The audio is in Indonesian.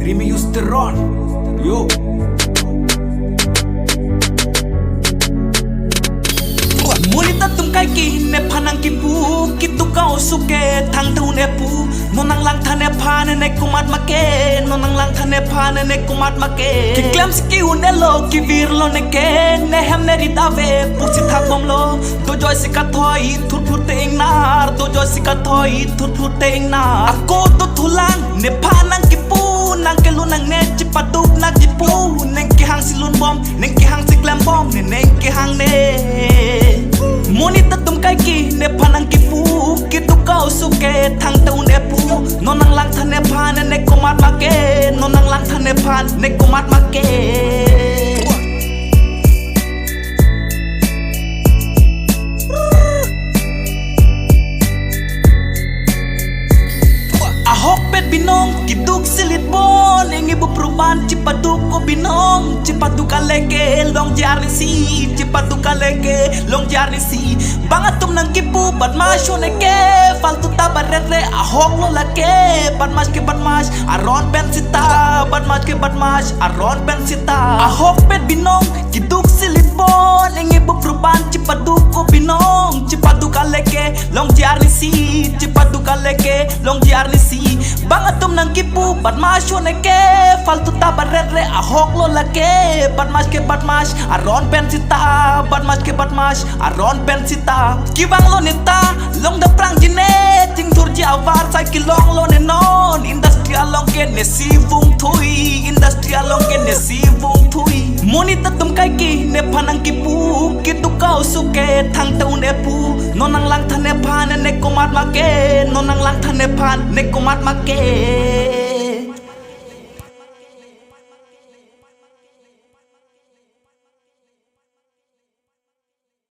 Rimi used to run. Yo. Mulita tum kai ki ne phanang ki pu ki tu kau suke thang tu ne pu no nang lang thane phan ne kumat make no nang lang thane phan ne kumat make ki klams ki une lo ki vir lo ne ke ne hem ne ridave pusi thak bom lo do joy sika thoi thur thur te ing nar do joy sika thoi thur thur te ing nar ako to thulang ne phanang ki pu nang ke lu nang ne chi paduk na ji pu neng ki hang silun bom neng ki hang siklam bom ne neng ki hang ne Monita tum kai ki ne phanang ki pu ki tu kau suke thang tu ne pu no nang lang thane phan ne kumat make no nang lang thane phan ne kumat make Ahok pet binong kiduk silit bon ingi bu perubahan cipaduk ko binong cipatu kaleke long jari si cipatu kaleke long jari si bangat tum nang kipu bat masyo neke faltu tabarere ahok lo lake bat mas aron ben sita bat mas aron ben sita ahok pet binong kiduk silit bon ingi bu perubahan cipaduk ko binong cipatu kaleke long jari si cipatu kaleke long jari si bangat tum nang kipu bat masyo neke faltu tabarere ahok lo lake bat mas aron ben sita bat mas aron ben sita kibang lo nita long da prang jine ting turji avar sai kilong lo ne non industry along ke ne si vung thui industry along ke ne si vung thui monita tum kai ki ne phanang ki pu ki tu kau suke thang tu ne pu no nang lang thane phan ne kumat make no nang lang thane phan ne kumat make